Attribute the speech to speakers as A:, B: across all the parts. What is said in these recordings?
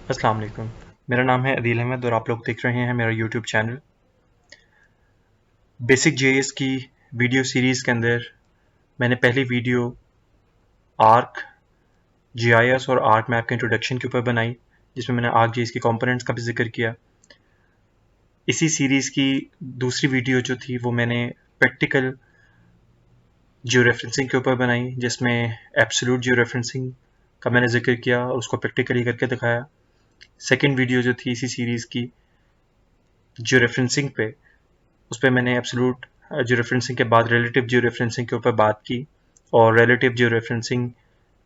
A: अस्सलाम वालेकुम। मेरा नाम है अदील अहमद और आप लोग देख रहे हैं मेरा यूट्यूब चैनल। बेसिक जेएस की वीडियो सीरीज़ के अंदर मैंने पहली वीडियो आर्क, जीआईएस और आर्क मैप के इंट्रोडक्शन के ऊपर बनाई, जिसमें मैंने आर्क जेएस के कंपोनेंट्स का भी जिक्र किया। इसी सीरीज़ की दूसरी वीडियो जो थी वो मैंने प्रैक्टिकल जियो रेफरेंसिंग के ऊपर बनाई, जिसमें एब्सोल्यूट जियो रेफरेंसिंग का मैंने जिक्र किया और उसको प्रैक्टिकली करके दिखाया। सेकेंड वीडियो जो थी इसी सीरीज़ की जियो रेफरेंसिंग पे, उस पर मैंने एब्सोल्यूट जियो रेफरेंसिंग के बाद रिलेटिव जियो रेफरेंसिंग के ऊपर बात की और रिलेटिव जियो रेफरेंसिंग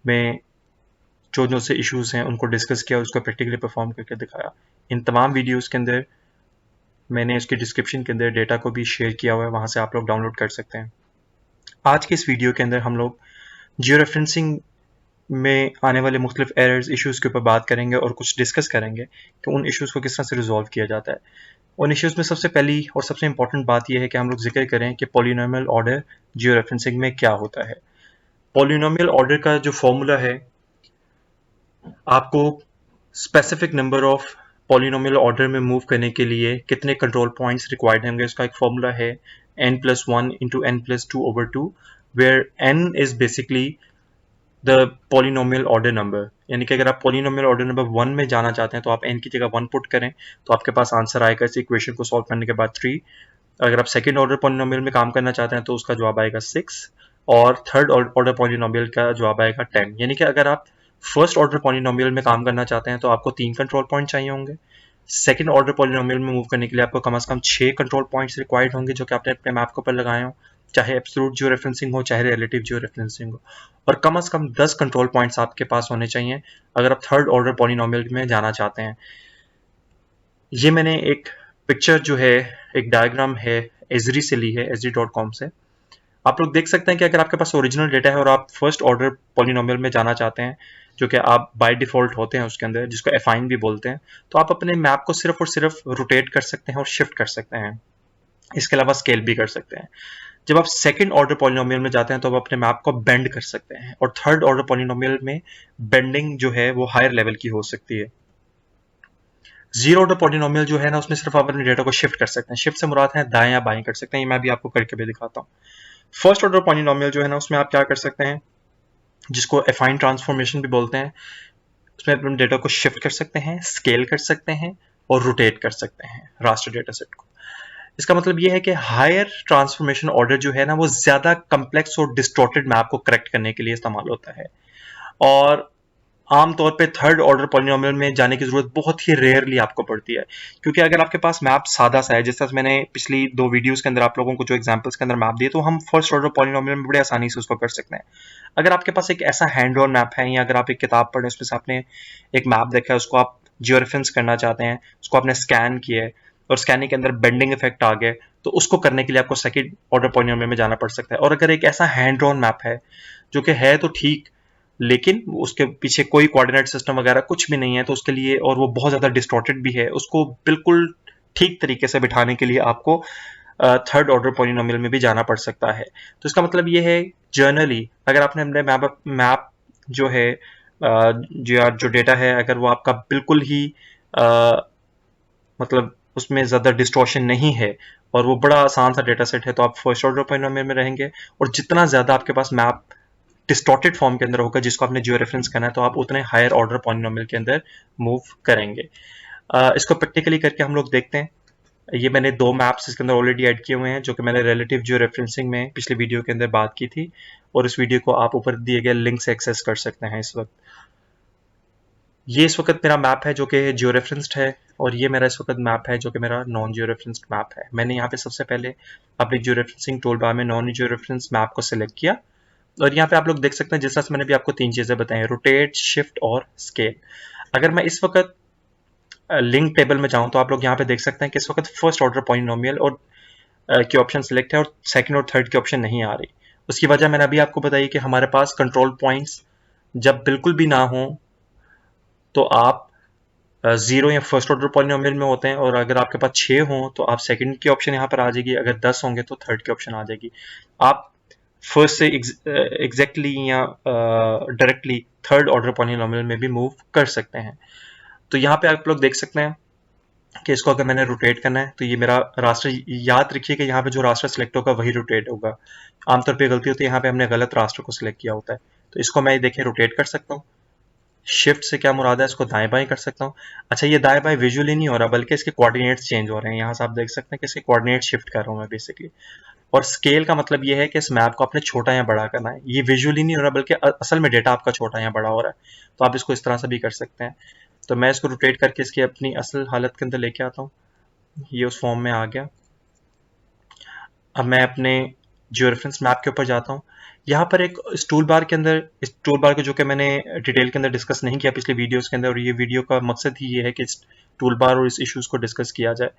A: में जो जो से इश्यूज हैं उनको डिस्कस किया, उसको प्रैक्टिकली परफॉर्म करके दिखाया। इन तमाम वीडियोस के अंदर मैंने उसके डिस्क्रिप्शन के अंदर डेटा को भी शेयर किया हुआ है, वहाँ से आप लोग डाउनलोड कर सकते हैं। आज के इस वीडियो के अंदर हम लोग जियो रेफरेंसिंग में आने वाले मुख्तलिफ एरर्स इश्यूज़ के ऊपर बात करेंगे और कुछ डिस्कस करेंगे कि उन इश्यूज़ को किस तरह से रिजॉल्व किया जाता है। उन इश्यूज़ में सबसे पहली और सबसे इंपॉर्टेंट बात यह है कि हम लोग जिक्र करें कि पॉलिनोमियल ऑर्डर जियो रेफरेंसिंग में क्या होता है। पॉलिनोमियल ऑर्डर का जो फॉर्मूला है, आपको specific number of polynomial order में मूव करने के लिए कितने कंट्रोल पॉइंट्स रिक्वायर्ड होंगे, उसका एक फॉर्मूला है n+1 into n+2/2, where n is basically the polynomial order number. यानी कि अगर आप पॉलिनोमियल ऑर्डर नंबर 1 में जाना चाहते हैं तो आप n की जगह 1 पुट करें तो आपके पास आंसर आएगा इस इक्वेशन को सॉल्व करने के बाद 3। अगर आप सेकेंड ऑर्डर पॉलिनोमियल में काम करना चाहते हैं तो उसका जवाब आएगा 6 और थर्ड ऑर्डर पॉलिनोमियल का जवाब आएगा 10। यानी कि अगर आप फर्स्ट ऑर्डर पॉलिनोमियल में काम करना चाहते हैं तो आपको 3 कंट्रोल पॉइंट चाहिए होंगे। सेकेंड ऑर्डर पॉलिनोमियल में मूव करने के लिए आपको कम से कम 6 कंट्रोल पॉइंट्स रिक्वायर्ड होंगे जो कि आपने अपने मैप के ऊपर लगाए हो, चाहे एब्सोल्यूट जियो रेफरेंसिंग हो चाहे रिलेटिव जियो रेफरेंसिंग हो। और कम से कम 10 कंट्रोल पॉइंट्स आपके पास होने चाहिए अगर आप थर्ड ऑर्डर पॉलिनोमियल में जाना चाहते हैं। ये मैंने एक पिक्चर जो है, एक डायग्राम है, एजरी से ली है, esri.com से। आप लोग देख सकते हैं कि अगर आपके पास ओरिजिनल डेटा है और आप फर्स्ट ऑर्डर पॉलिनोमियल में जाना चाहते हैं, जो कि आप बाय डिफॉल्ट होते हैं उसके अंदर, जिसको एफाइन भी बोलते हैं, तो आप अपने मैप को सिर्फ और सिर्फ रोटेट कर सकते हैं और शिफ्ट कर सकते हैं। इसके अलावा स्केल भी कर सकते हैं। जब आप सेकंड ऑर्डर पॉलिनोमियल में जाते हैं तो आप अपने मैप को बेंड कर सकते हैं, और थर्ड ऑर्डर पॉलिनोमियल में बेंडिंग जो है वो हायर लेवल की हो सकती है। जीरो ऑर्डर पॉलिनोमियल जो है ना, उसमें सिर्फ आप अपने डेटा को शिफ्ट कर सकते हैं। शिफ्ट से मुराद है दाएं या बाएं कर सकते हैं, ये मैं भी आपको करके भी दिखाता हूँ। फर्स्ट ऑर्डर पॉलिनोमियल जो है ना, उसमें आप क्या कर सकते हैं, जिसको एफाइन ट्रांसफॉर्मेशन भी बोलते हैं, उसमें अपने डेटा को शिफ्ट कर सकते हैं, स्केल कर सकते हैं और रोटेट कर सकते हैं रास्टर डेटा सेट को। इसका मतलब यह है कि हायर ट्रांसफॉर्मेशन ऑर्डर जो है ना, वो ज्यादा कम्प्लेक्स और डिस्टॉर्टेड मैप को करेक्ट करने के लिए इस्तेमाल होता है। और आमतौर पे थर्ड ऑर्डर पॉलिनोमियल में जाने की जरूरत बहुत ही रेयरली आपको पड़ती है, क्योंकि अगर आपके पास मैप सादा सा है, जिस तरह मैंने पिछली 2 वीडियोस के अंदर आप लोगों को जो एग्जांपल्स के अंदर मैप दिए, तो हम फर्स्ट ऑर्डर पॉलिनोमियल में बड़े आसानी से उसको कर सकते हैं। अगर आपके पास एक ऐसा हैंड ऑन मैप है, या अगर आप एक किताब पढ़ें उसमें से आपने एक मैप देखा है, उसको आप जियो रेफरेंस करना चाहते हैं, उसको आपने स्कैन किया है और स्कैनिंग के अंदर बेंडिंग इफेक्ट आ गए, तो उसको करने के लिए आपको सेकंड ऑर्डर पॉलिनोमियल में जाना पड़ सकता है। और अगर एक ऐसा हैंड ऑन मैप है जो कि है तो ठीक, लेकिन उसके पीछे कोई कोऑर्डिनेट सिस्टम वगैरह कुछ भी नहीं है, तो उसके लिए, और वो बहुत ज़्यादा डिस्टॉर्टेड भी है, उसको बिल्कुल ठीक तरीके से बिठाने के लिए आपको थर्ड ऑर्डर पॉलिनोमियल में भी जाना पड़ सकता है। तो इसका मतलब ये है, जर्नली अगर आपने अपने मैप जो है, जो डेटा है, अगर वो आपका बिल्कुल ही मतलब उसमें ज़्यादा डिस्टॉर्शन नहीं है और वो बड़ा आसान सा डेटा सेट है, तो आप फर्स्ट ऑर्डर पॉलिनोमियल में रहेंगे। और जितना ज़्यादा आपके पास मैप डिस्टॉर्टेड फॉर्म के अंदर होगा जिसको आपने जियो रेफरेंस करना है, तो आप उतने हायर ऑर्डर पॉलिनोमियल के अंदर मूव करेंगे। इसको प्रैक्टिकली करके हम लोग देखते हैं। ये मैंने 2 मैप्स इसके अंदर ऑलरेडी ऐड किए हुए हैं, जो कि मैंने रिलेटिव जियो रेफरेंसिंग में पिछले वीडियो के अंदर बात की थी, और इस वीडियो को आप ऊपर दिए गए लिंक से एक्सेस कर सकते हैं। ये इस वक्त मेरा मैप है जो कि जियो रेफरेंस्ड है, और ये मेरा इस वक्त मैप है जो कि मेरा नॉन जियो रेफरेंस्ड मैप है। मैंने यहाँ पे सबसे पहले अपने जियो रेफरेंसिंग टूल बार में नॉन जियो रेफरेंस मैप को सिलेक्ट किया, और यहाँ पे आप लोग देख सकते हैं, जिस तरह से मैंने भी आपको 3 चीजें बताई, रोटेट, शिफ्ट और स्केल। अगर मैं इस वक्त लिंक टेबल में जाऊं तो आप लोग यहाँ पे देख सकते हैं कि इस वक्त फर्स्ट ऑर्डर पॉलिनोमियल और की ऑप्शन सिलेक्ट है और सेकंड और थर्ड की ऑप्शन नहीं आ रही। उसकी वजह मैंने अभी आपको बताई कि हमारे पास कंट्रोल पॉइंट्स जब बिल्कुल भी ना हो तो आप जीरो या फर्स्ट ऑर्डर पॉलिनोमियल में होते हैं, और अगर आपके पास 6 हो तो आप सेकंड की ऑप्शन यहाँ पर आ जाएगी, अगर 10 होंगे तो थर्ड की ऑप्शन आ जाएगी। आप फर्स्ट से एग्जैक्टली या डायरेक्टली थर्ड ऑर्डर पॉलिनोमियल में भी मूव कर सकते हैं। तो यहाँ पे आप लोग देख सकते हैं कि इसको अगर मैंने रोटेट करना है तो ये मेरा रास्टर, याद रखिए कि यहाँ पे जो रास्टर सेलेक्ट होगा वही रोटेट होगा। आमतौर पे गलती होती है, यहाँ पे हमने गलत रास्टर को सिलेक्ट किया होता है। तो इसको मैं देखिए रोटेट कर सकता हूँ। शिफ्ट से क्या मुराद है, इसको दाएं बाएं कर सकता हूँ। अच्छा, ये दाएं बाएं विजुअली नहीं हो रहा बल्कि इसके कोऑर्डिनेट्स चेंज हो रहे हैं। यहाँ से आप देख सकते हैं कि इसके कोऑर्डिनेट शिफ्ट कर रहा हूँ मैं बेसिकली। और स्केल का मतलब ये है कि इस मैप को आपने छोटा या बड़ा करना है। ये विजुअली नहीं हो रहा बल्कि असल में डेटा आपका छोटा या बड़ा हो रहा है। तो आप इसको इस तरह से भी कर सकते हैं। तो मैं इसको रोटेट करके इसकी अपनी असल हालत के अंदर लेके आता हूँ। ये उस फॉर्म में आ गया। अब मैं अपने जियो रेफरेंस मैप के ऊपर जाता हूँ। यहाँ पर एक इस टूल बार के अंदर, इस टूल बार को जो कि मैंने डिटेल के अंदर डिस्कस नहीं किया पिछले वीडियोस के अंदर, और ये वीडियो का मकसद ही ये है कि इस टूल बार और इस इश्यूज को डिस्कस किया जाए,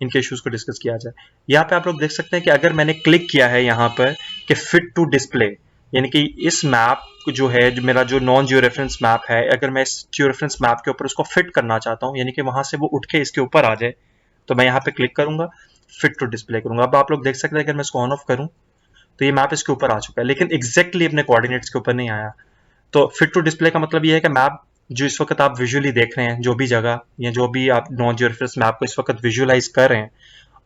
A: इनके इश्यूज को डिस्कस किया जाए। यहाँ पे आप लोग देख सकते हैं कि अगर मैंने क्लिक किया है यहाँ पर कि फिट टू डिस्प्ले, यानी कि इस मैप जो है, जो मेरा जो नॉन जियो रेफरेंस मैप है, अगर मैं इस जियो रेफरेंस मैप के ऊपर उसको फिट करना चाहता हूँ, यानी कि वहां से वो उठ के इसके ऊपर आ जाए, तो मैं यहाँ पे क्लिक करूंगा, फिट टू डिस्प्ले करूंगा। अब आप लोग देख सकते हैं अगर मैं इसको ऑन ऑफ करूं तो ये मैप इसके ऊपर आ चुका है, लेकिन एग्जैक्टली अपने कोऑर्डिनेट्स के ऊपर नहीं आया। तो फिट टू डिस्प्ले का मतलब ये है कि मैप जो इस वक्त आप विजुअली देख रहे हैं, जो भी जगह या जो भी आप नॉन जियो रेफरेंस मैप को इस वक्त विजुअलाइज कर रहे हैं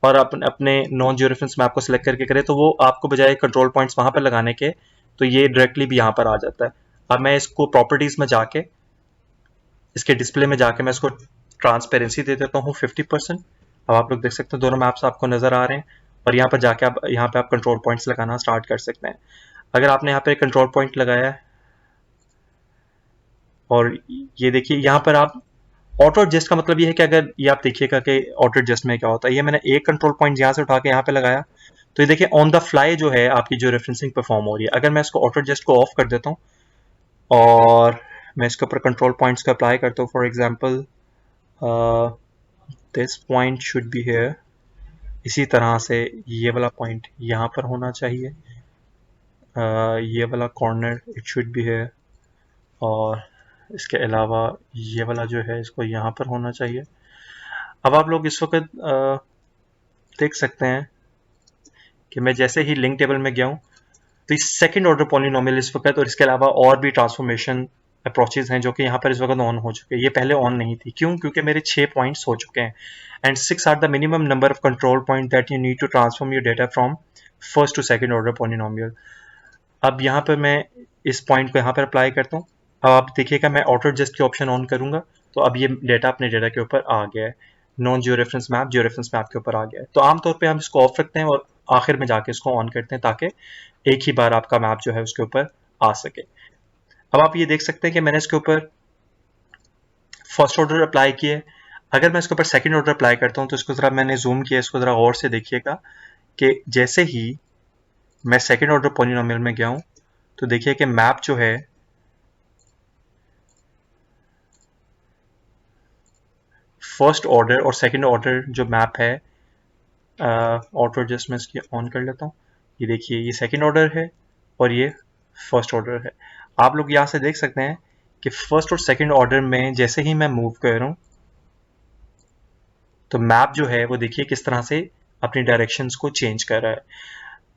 A: और अपने नॉन जियो रेफरेंस मैप को सिलेक्ट करके करें, तो वो आपको बजाय कंट्रोल पॉइंट्स वहां पर लगाने के, तो ये डायरेक्टली भी यहाँ पर आ जाता है। अब मैं इसको प्रॉपर्टीज में जाके, इसके डिस्प्ले में जाके मैं इसको ट्रांसपेरेंसी दे देता हूँ 50%। अब आप लोग देख सकते हैं दोनों मैप्स आपको नजर आ रहे हैं, और यहाँ पर जाके आप यहाँ पे आप कंट्रोल पॉइंट्स लगाना स्टार्ट कर सकते हैं। अगर आपने यहाँ पे कंट्रोल पॉइंट लगाया है, और ये देखिए यहाँ पर आप ऑटो एडजस्ट का मतलब ये है कि अगर ये आप देखिएगा कि ऑटो एडजस्ट में क्या होता है, ये मैंने एक कंट्रोल पॉइंट यहाँ से उठा के यहाँ पे लगाया, तो ये देखिए ऑन द फ्लाई जो है आपकी जो रेफरेंसिंग परफॉर्म हो रही है। अगर मैं इसको ऑटो एडजस्ट को ऑफ कर देता हूँ और मैं इसके ऊपर कंट्रोल पॉइंट्स को अप्लाई करता हूँ, for example this point should be here, इसी तरह से ये वाला पॉइंट यहाँ पर होना चाहिए, ये वाला corner it should be here, और इसके अलावा ये वाला जो है इसको यहाँ पर होना चाहिए। अब आप लोग इस वक्त देख सकते हैं कि मैं जैसे ही लिंक टेबल में गया हूँ तो इस सेकंड ऑर्डर पॉलिनोमियल इस वक्त, और इसके अलावा और भी ट्रांसफॉर्मेशन अप्रोचेज हैं जो कि यहाँ पर इस वक्त ऑन हो चुके हैं। ये पहले ऑन नहीं थी, क्यों? क्योंकि मेरे 6 पॉइंट्स हो चुके हैं, and 6 are the minimum number of control point that you need to transform your data from first to second order polynomial. अब यहाँ पर मैं इस पॉइंट को यहाँ पर अप्लाई करता हूँ। अब आप देखिएगा मैं ऑटो एडजस्ट के ऑप्शन ऑन करूंगा तो अब ये डेटा अपने डेटा के ऊपर आ गया है, नॉन जियो रेफरेंस मैप के ऊपर आ गया है। तो आमतौर पे हम इसको ऑफ रखते हैं और आखिर में जाके इसको ऑन करते हैं ताकि एक ही बार आपका मैप जो है उसके ऊपर आ सके। अब आप ये देख सकते हैं कि मैंने इसके ऊपर फर्स्ट ऑर्डर अप्लाई किए। अगर मैं इसके ऊपर सेकंड ऑर्डर अप्लाई करता हूँ तो इसको जरा मैंने जूम किया, इसको जरा गौर से देखिएगा कि जैसे ही मैं सेकंड ऑर्डर पॉलिनोमियल में गया हूँ तो देखिए कि मैप जो है फर्स्ट ऑर्डर और सेकंड ऑर्डर जो मैप है, ऑटो एडजस्ट में इसकी ऑन कर लेता हूँ। ये देखिए ये सेकंड ऑर्डर है और ये फर्स्ट ऑर्डर है। आप लोग यहाँ से देख सकते हैं कि फर्स्ट और सेकंड ऑर्डर में जैसे ही मैं मूव कर रहा हूँ तो मैप जो है वो देखिए किस तरह से अपनी डायरेक्शंस को चेंज कर रहा है।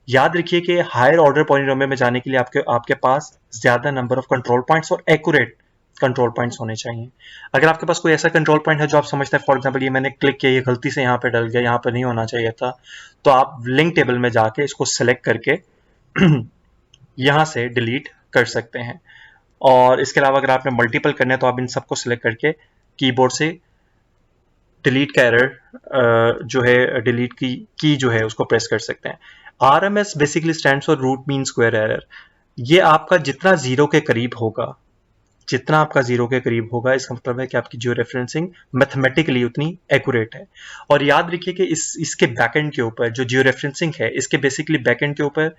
A: याद रखिए कि हायर ऑर्डर पॉलिनोमियल में जाने के लिए आपके पास ज्यादा नंबर ऑफ कंट्रोल पॉइंट्स और एक्यूरेट कंट्रोल पॉइंट्स होने चाहिए। अगर आपके पास कोई ऐसा कंट्रोल पॉइंट है जो आप समझते हैं, फॉर एग्जांपल ये मैंने क्लिक किया, ये गलती से यहाँ पे डल गया, यहाँ पर नहीं होना चाहिए था, तो आप लिंक टेबल में जाके इसको सेलेक्ट करके यहाँ से डिलीट कर सकते हैं। और इसके अलावा अगर आपने मल्टीपल करना है तो आप इन सबको सिलेक्ट करके कीबोर्ड से डिलीट का एरर जो है, डिलीट की जो है उसको प्रेस कर सकते हैं। RMS basically stands for root mean square error. ये आपका जितना जीरो के करीब होगा, जितना आपका जीरो के करीब होगा, इसका मतलब है कि आपकी जो रेफरेंसिंग मैथमेटिकली उतनी एक्यूरेट है। और याद रखिए कि इसके बैकएंड के ऊपर जो जियो रेफरेंसिंग है, इसके बेसिकली बैकएंड के ऊपर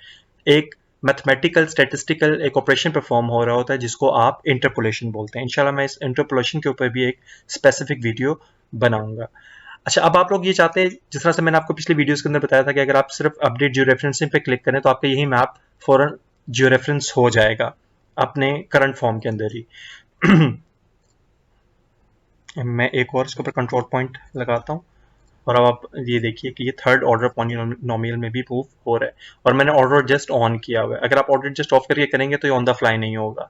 A: एक मैथमेटिकल स्टैटिस्टिकल एक ऑपरेशन परफॉर्म हो रहा होता है जिसको आप इंटरपोलेशन बोलते हैं। इंशाल्लाह मैं इस इंटरपोलेशन के ऊपर भी एक स्पेसिफिक वीडियो बनाऊंगा। अच्छा, अब आप लोग ये चाहते हैं, जिस तरह से मैंने आपको पिछली वीडियोस के अंदर बताया था कि अगर आप सिर्फ अपडेट जियो रेफरेंसिंग पे क्लिक करें तो आपका यही मैप फौरन जियो रेफरेंस हो जाएगा अपने करंट फॉर्म के अंदर ही। मैं एक और इसके ऊपर कंट्रोल पॉइंट लगाता हूँ और अब आप ये देखिए कि ये थर्ड ऑर्डर पॉलिनोमियल में भी मूव हो रहा है और मैंने ऑर्डर जस्ट ऑन किया हुआ है। अगर आप ऑर्डर जस्ट ऑफ करके करेंगे तो ये ऑन द फ्लाई नहीं होगा।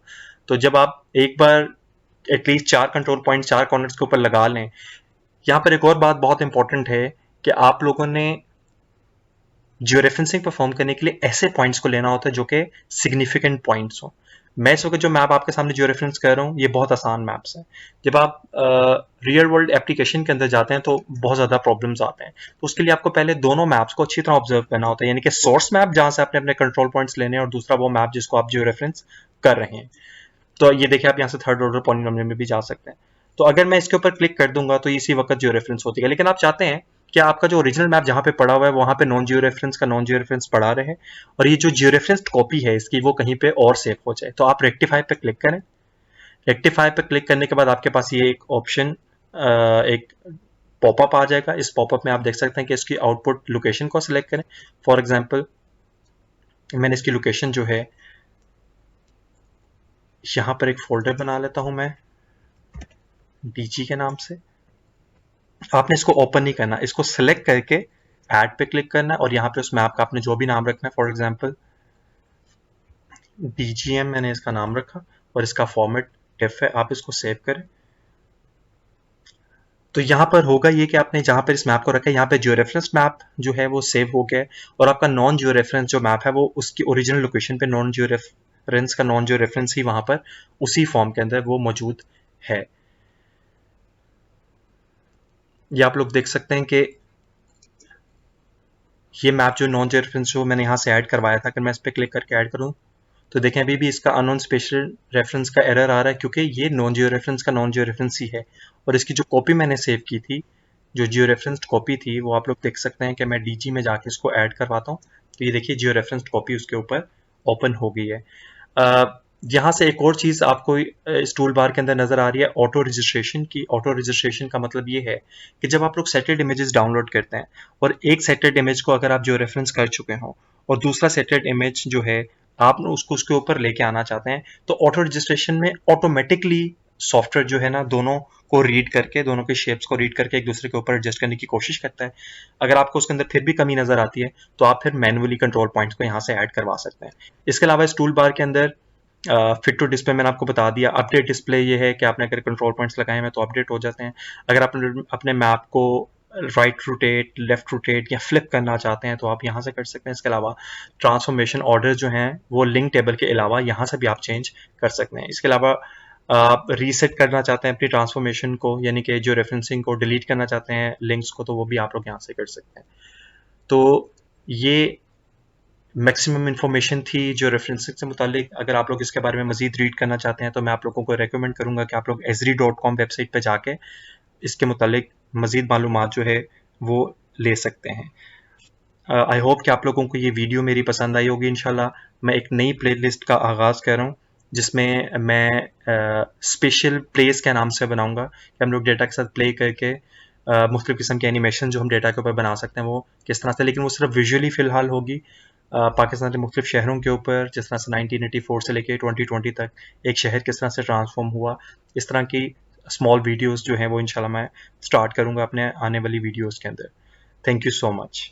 A: तो जब आप एक बार एटलीस्ट 4 कंट्रोल पॉइंट 4 कॉर्नर्स के ऊपर लगा लें। यहाँ पर एक और बात बहुत इंपॉर्टेंट है कि आप लोगों ने जियो रेफरेंसिंग परफॉर्म करने के लिए ऐसे पॉइंट्स को लेना होता है जो कि सिग्निफिकेंट पॉइंट्स हो। मैं इस वक्त जो मैप आपके सामने जियो रेफरेंस कर रहा हूँ ये बहुत आसान मैप्स हैं। जब आप रियल वर्ल्ड एप्लीकेशन के अंदर जाते हैं तो बहुत ज़्यादा प्रॉब्लम्स आते हैं, तो उसके लिए आपको पहले दोनों मैप्स को अच्छी तरह ऑब्जर्व करना होता है, यानी कि सोर्स मैप जहाँ से आपने अपने कंट्रोल पॉइंट्स लेने हैं और दूसरा वो मैप जिसको आप जियो रेफरेंस कर रहे हैं। तो ये देखिए आप यहाँ से थर्ड ऑर्डर पॉलिनोमियल में भी जा सकते हैं। तो अगर मैं इसके ऊपर क्लिक कर दूंगा तो इसी वक्त जियो रेफरेंस होती है, लेकिन आप चाहते हैं कि आपका जो ओरिजिनल मैप जहाँ पे पड़ा हुआ है वहाँ पे नॉन जियो रेफरेंस का नॉन जियो रेफरेंस पड़ा रहे और ये जो जियो रेफरेंस कॉपी है इसकी वो कहीं पे और सेव हो जाए। तो आप रेक्टिफाई पे क्लिक करें। रेक्टिफाई पे क्लिक करने के बाद आपके पास ये एक ऑप्शन, एक पॉपअप आ जाएगा। इस पॉपअप में आप देख सकते हैं कि इसकी आउटपुट लोकेशन को सिलेक्ट करें। फॉर एग्जाम्पल मैंने इसकी लोकेशन जो है यहाँ पर एक फोल्डर बना लेता हूँ मैं डीजी के नाम से। आपने इसको ओपन नहीं करना, इसको सिलेक्ट करके ऐड पे क्लिक करना है और यहाँ पे उस मैप का आपने जो भी नाम रखना है, फॉर एग्जांपल डीजीएम मैंने इसका नाम रखा और इसका फॉर्मेट टिफ है, आप इसको सेव करें। तो यहाँ पर होगा ये कि आपने जहाँ पर इस मैप को रखा है यहाँ पे जियो रेफरेंस मैप जो है वो सेव हो गया है और आपका नॉन जियो रेफरेंस जो मैप है वो उसकी ओरिजिनल लोकेशन पे नॉन जियो रेफरेंस का नॉन जियो रेफरेंस ही वहाँ पर उसी फॉर्म के अंदर वो मौजूद है। ये आप लोग देख सकते हैं कि ये मैप जो नॉन जियो रेफरेंस जो मैंने यहाँ से ऐड करवाया था, अगर मैं इस पर क्लिक करके ऐड करूँ तो देखें अभी भी इसका अननोन स्पेशल रेफरेंस का एरर आ रहा है क्योंकि ये नॉन जियो रेफरेंस का नॉन जियो रेफरेंस ही है। और इसकी जो कॉपी मैंने सेव की थी, जो जियो रेफरेंस्ड कॉपी थी, वो आप लोग देख सकते हैं कि मैं डीजी में जाके इसको ऐड करवाता हूँ तो ये देखिए जियो रेफरेंस्ड कॉपी उसके ऊपर ओपन हो गई है। यहाँ से एक और चीज़ आपको इस टूल बार के अंदर नज़र आ रही है ऑटो रजिस्ट्रेशन की। ऑटो रजिस्ट्रेशन का मतलब ये है कि जब आप लोग सेटेड इमेजेस डाउनलोड करते हैं और एक सेटेड इमेज को अगर आप जो रेफरेंस कर चुके हो और दूसरा सेटेड इमेज जो है आप उसको उसके ऊपर लेके आना चाहते हैं, तो ऑटो रजिस्ट्रेशन में ऑटोमेटिकली सॉफ्टवेयर जो है ना दोनों को रीड करके, दोनों के शेप्स को रीड करके एक दूसरे के ऊपर एडजस्ट करने की कोशिश करता है। अगर आपको उसके अंदर फिर भी कमी नजर आती है तो आप फिर मैनुअली कंट्रोल पॉइंट्स को यहाँ से ऐड करवा सकते हैं। इसके अलावा इस टूल बार के अंदर फिट टू डिस्प्ले मैंने आपको बता दिया। अपडेट डिस्प्ले ये है कि आपने अगर कंट्रोल पॉइंट्स लगाए हैं तो अपडेट हो जाते हैं। अगर आप अपने मैप को राइट रोटेट, लेफ्ट रोटेट या फ्लिप करना चाहते हैं तो आप यहाँ से कर सकते हैं। इसके अलावा ट्रांसफॉर्मेशन ऑर्डर जो हैं वो लिंक टेबल के अलावा यहाँ से भी आप चेंज कर सकते हैं। इसके अलावा आप रीसेट करना चाहते हैं अपनी ट्रांसफॉर्मेशन को, यानी कि जो रेफरेंसिंग को डिलीट करना चाहते हैं लिंक्स को, तो वो भी आप लोग यहाँ से कर सकते हैं। तो ये मैक्सिमम इन्फॉर्मेशन थी जो रेफरेंसिंग से मुतालिक। अगर आप लोग इसके बारे में मजीद रीड करना चाहते हैं तो मैं आप लोगों को रेकमेंड करूँगा कि आप लोग esri.com वेबसाइट पे जाके इसके मुतालिक मजीद मालूमात जो है वो ले सकते हैं। आई होप कि आप लोगों को ये वीडियो मेरी पसंद आई होगी। इंशाल्लाह मैं एक नई प्लेलिस्ट का आगाज़ कर रहा हूँ जिसमें मैं स्पेशल प्लेस के नाम से बनाऊँगा कि हम लोग डेटा के साथ प्ले करके मुख्तलिफ़ किस्म के एनिमेशन जो हम डेटा के ऊपर बना सकते हैं वो किस तरह से, लेकिन वो सिर्फ विजुअली फ़िलहाल होगी। पाकिस्तान के मुख्तलिफ शहरों के ऊपर, जिस तरह से 1984 से लेकर 2020 तक एक शहर किस तरह से ट्रांसफॉर्म हुआ, इस तरह की स्मॉल वीडियोस जो हैं वो इंशाल्लाह मैं स्टार्ट करूँगा अपने आने वाली वीडियोस के अंदर। Thank you so much.